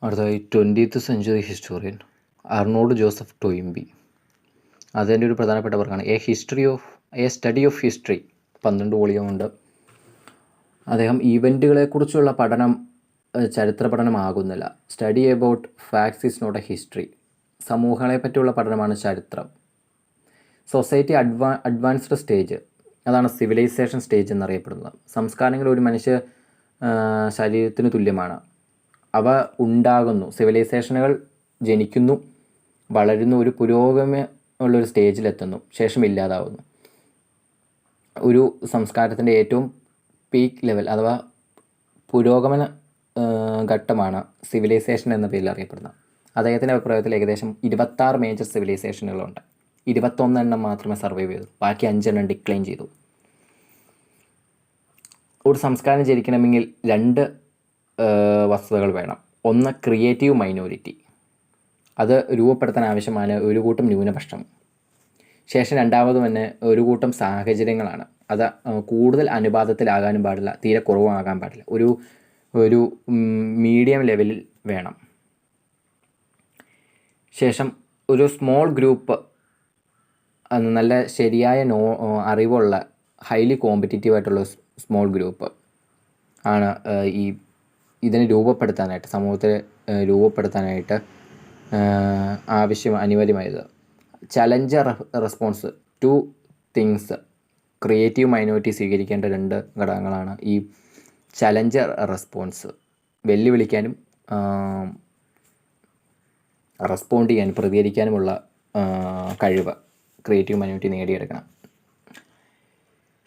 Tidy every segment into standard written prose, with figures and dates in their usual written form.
അടുത്തതായി 20th century historian Arnold Joseph Toynbee. അതിൻ്റെ ഒരു പ്രധാനപ്പെട്ട വർക്കാണ് എ സ്റ്റഡി ഓഫ് ഹിസ്റ്ററി. 12 വോളിയമുണ്ട്. അദ്ദേഹം ഈവൻറ്റുകളെക്കുറിച്ചുള്ള പഠനം ചരിത്ര പഠനമാകുന്നില്ല. Study about facts is not a history. സമൂഹങ്ങളെ പറ്റിയുള്ള പഠനമാണ് ചരിത്രം. സൊസൈറ്റി അഡ്വാൻസ്ഡ് സ്റ്റേജ്, അതാണ് സിവിലൈസേഷൻ സ്റ്റേജ് എന്നറിയപ്പെടുന്നത്. സംസ്കാരങ്ങൾ ഒരു മനുഷ്യ ശരീരത്തിന് തുല്യമാണ്. അവ ഉണ്ടാകുന്നു, സിവിലൈസേഷനുകൾ ജനിക്കുന്നു, വളരുന്നു, ഒരു പുരോഗമന ഉള്ളൊരു സ്റ്റേജിലെത്തുന്നു, ശേഷം ഇല്ലാതാവുന്നു. ഒരു സംസ്കാരത്തിൻ്റെ ഏറ്റവും പീക്ക് ലെവൽ അഥവാ പുരോഗമന ഘട്ടമാണ് സിവിലൈസേഷൻ എന്ന പേരിൽ അറിയപ്പെടുന്നത്. അദ്ദേഹത്തിൻ്റെ അഭിപ്രായത്തിൽ ഏകദേശം 26 മേജർ സിവിലൈസേഷനുകളുണ്ട്. 21 എണ്ണം മാത്രമേ സർവൈവ് ചെയ്തു, ബാക്കി 5 എണ്ണം ഡിക്ലൈൻ ചെയ്തു. ഒരു സംസ്കാരം ജനിക്കണമെങ്കിൽ 2 വസ്തുതകൾ വേണം. ഒന്ന്, ക്രിയേറ്റീവ് മൈനോറിറ്റി, അത് രൂപപ്പെടുത്താൻ ആവശ്യമാണ് ഒരു കൂട്ടം ന്യൂനപക്ഷം. ശേഷം രണ്ടാമത് തന്നെ ഒരു കൂട്ടം സാഹചര്യങ്ങളാണ്. അത് കൂടുതൽ അനുപാതത്തിലാകാനും പാടില്ല, തീരെ കുറവാകാൻ പാടില്ല, ഒരു മീഡിയം ലെവലിൽ വേണം. ശേഷം ഒരു സ്മോൾ ഗ്രൂപ്പ്, നല്ല ശരിയായ അറിവുള്ള ഹൈലി കോമ്പറ്റീറ്റീവായിട്ടുള്ള സ്മോൾ ഗ്രൂപ്പ് ആണ് ഇതിനെ രൂപപ്പെടുത്താനായിട്ട്, സമൂഹത്തെ രൂപപ്പെടുത്താനായിട്ട് അനിവാര്യമായത്. Challenger response to things. Creative minority സ്വീകരിക്കേണ്ട 2 ഘടകങ്ങളാണ് ഈ ചലഞ്ചർ റെസ്പോൺസ്. വെല്ലുവിളിക്കാനും റെസ്പോണ്ട് ചെയ്യാനും പ്രതികരിക്കാനുമുള്ള കഴിവ് ക്രിയേറ്റീവ് മൈനോറിറ്റി നേടിയെടുക്കണം.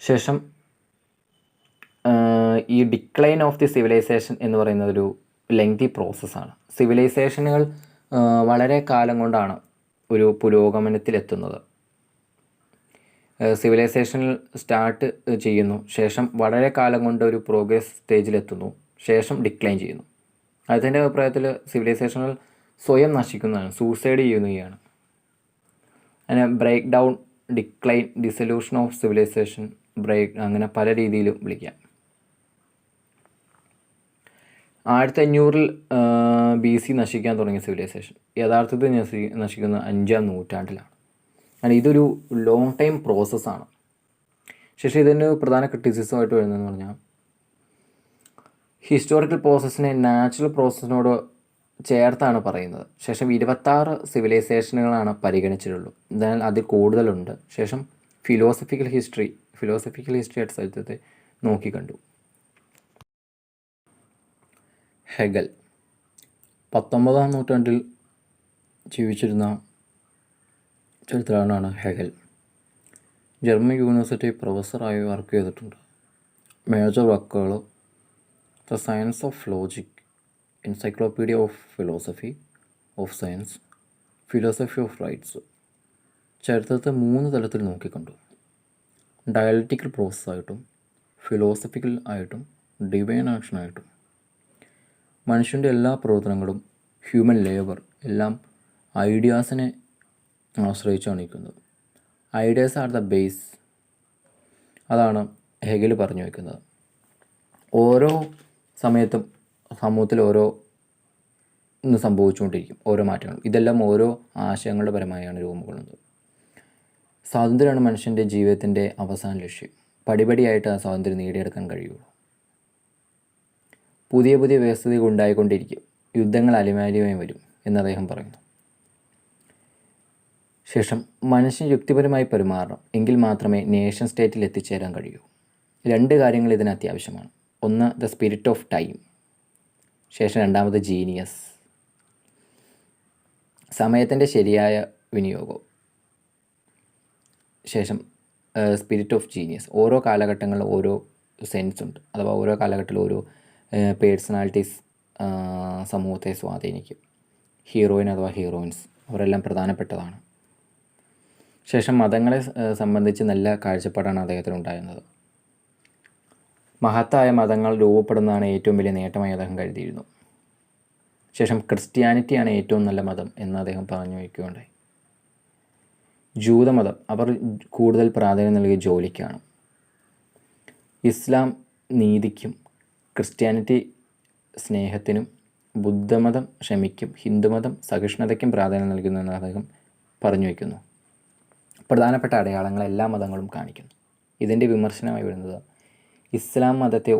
ശേഷം ഈ ഡിക്ലൈൻ ഓഫ് ദി സിവിലൈസേഷൻ എന്ന് പറയുന്നത് ഒരു ലെങ്തി പ്രോസസ്സാണ്. സിവിലൈസേഷനുകൾ വളരെ കാലം കൊണ്ടാണ് ഒരു പുരോഗമനത്തിലെത്തുന്നത്. സിവിലൈസേഷനിൽ സ്റ്റാർട്ട് ചെയ്യുന്നു, ശേഷം വളരെ കാലം കൊണ്ട് ഒരു പ്രോഗ്രസ് സ്റ്റേജിലെത്തുന്നു, ശേഷം ഡിക്ലൈൻ ചെയ്യുന്നു. അതിൻ്റെ അഭിപ്രായത്തിൽ സിവിലൈസേഷനുകൾ സ്വയം നശിക്കുന്നതാണ്, സൂസൈഡ് ചെയ്യുകയാണ്. അങ്ങനെ break down, decline, dissolution of civilization, അങ്ങനെ പല രീതിയിലും വിളിക്കാം. 1500 BC നശിക്കാൻ തുടങ്ങിയ സിവിലൈസേഷൻ യഥാർത്ഥത്തിൽ നശിക്കുന്ന 5ാം നൂറ്റാണ്ടിലാണ്. അങ്ങനെ ഇതൊരു ലോങ് ടൈം പ്രോസസ്സാണ്. ശേഷം ഇതിൻ്റെ പ്രധാന ക്രിറ്റിസിസമായിട്ട് വരുന്നതെന്ന് പറഞ്ഞാൽ ഹിസ്റ്റോറിക്കൽ പ്രോസസ്സിനെ നാച്ചുറൽ പ്രോസസ്സിനോട് ചേർത്താണ് പറയുന്നത്. ശേഷം 26 സിവിലൈസേഷനുകളാണ് പരിഗണിച്ചിട്ടുള്ളൂ, എന്നാൽ അതിൽ കൂടുതലുണ്ട്. ശേഷം ഫിലോസഫിക്കൽ ഹിസ്റ്ററി ആയിട്ട് സാഹിത്യത്തെ നോക്കിക്കണ്ടു. ഹെഗൽ 19ാം നൂറ്റാണ്ടിൽ ജീവിച്ചിരുന്ന ചരിത്രകാരനാണ് ഹെഗൽ. ജർമ്മൻ യൂണിവേഴ്സിറ്റി പ്രൊഫസറായി വർക്ക് ചെയ്തിട്ടുണ്ട്. മേജർ വർക്കുകൾ the science of logic, encyclopedia of philosophy of science, philosophy of rights. ചരിത്രത്തെ 3 തലത്തിൽ നോക്കിക്കണ്ടു. ഡയലറ്റിക്കൽ പ്രോസസ്സായിട്ടും, ഫിലോസഫിക്കൽ ആയിട്ടും, ഡിവൈൻ ആക്ഷനായിട്ടും. മനുഷ്യൻ്റെ എല്ലാ പ്രവർത്തനങ്ങളും, ഹ്യൂമൻ ലേബർ എല്ലാം ഐഡിയാസിനെ ആശ്രയിച്ചാണ് നിൽക്കുന്നത്. ഐഡിയാസ് ആർ ദ ബേസ്, അതാണ് ഹെഗൽ പറഞ്ഞു വയ്ക്കുന്നത്. ഓരോ സമയത്തും സമൂഹത്തിൽ സംഭവിച്ചുകൊണ്ടിരിക്കും ഓരോ മാറ്റങ്ങളും. ഇതെല്ലാം ഓരോ ആശയങ്ങളുടെ പരമായാണ് രൂപം കൊള്ളുന്നത്. സ്വാതന്ത്ര്യമാണ് മനുഷ്യൻ്റെ ജീവിതത്തിൻ്റെ അവസാന ലക്ഷ്യം. പടിപടിയായിട്ട് ആ സ്വാതന്ത്ര്യം നേടിയെടുക്കാൻ കഴിയുള്ളൂ. പുതിയ വ്യവസ്ഥിതികൾ ഉണ്ടായിക്കൊണ്ടിരിക്കും, യുദ്ധങ്ങൾ അനിവാര്യമായി വരും എന്ന് അദ്ദേഹം പറയുന്നു. ശേഷം മനുഷ്യൻ യുക്തിപരമായി പെരുമാറണം, എങ്കിൽ മാത്രമേ നേഷൻ സ്റ്റേറ്റിൽ എത്തിച്ചേരാൻ കഴിയൂ. 2 കാര്യങ്ങൾ ഇതിന് അത്യാവശ്യമാണ്. ഒന്ന്, ദ സ്പിരിറ്റ് ഓഫ് ടൈം. ശേഷം രണ്ടാമത് ജീനിയസ്, സമയത്തിൻ്റെ ശരിയായ വിനിയോഗം. ശേഷം സ്പിരിറ്റ് ഓഫ് ജീനിയസ്. ഓരോ കാലഘട്ടങ്ങളിൽ ഓരോ സെൻസ് ഉണ്ട്, അഥവാ ഓരോ കാലഘട്ടത്തിൽ ഓരോ പേഴ്സണാലിറ്റീസ് സമൂഹത്തെ സ്വാധീനിക്കും. ഹീറോയിൻ അഥവാ ഹീറോയിൻസ്, അവരെല്ലാം പ്രധാനപ്പെട്ടതാണ്. ശേഷം മതങ്ങളെ സംബന്ധിച്ച് നല്ല കാഴ്ചപ്പാടാണ് അദ്ദേഹത്തിനുണ്ടായിരുന്നത്. മഹത്തായ മതങ്ങൾ രൂപപ്പെടുന്നതാണ് ഏറ്റവും വലിയ നേട്ടമായി അദ്ദേഹം കരുതിയിരുന്നു. ശേഷം ക്രിസ്ത്യാനിറ്റിയാണ് ഏറ്റവും നല്ല മതം എന്ന് അദ്ദേഹം പറഞ്ഞു വയ്ക്കുകയുണ്ടായി. ജൂതമതം, അവർ കൂടുതൽ പ്രാധാന്യം നൽകിയ ജോലിക്കാണ്. ഇസ്ലാം നീതിക്കും, ക്രിസ്ത്യാനിറ്റി സ്നേഹത്തിനും, ബുദ്ധമതം ക്ഷമയ്ക്കും ഹിന്ദുമതം സഹിഷ്ണുതയ്ക്കും പ്രാധാന്യം നൽകുന്നുവെന്ന് അദ്ദേഹം പറഞ്ഞു വയ്ക്കുന്നു. പ്രധാനപ്പെട്ട അടയാളങ്ങൾ എല്ലാ മതങ്ങളും കാണിക്കുന്നു. ഇതിൻ്റെ വിമർശനമായി വരുന്നത് ഇസ്ലാം മതത്തെ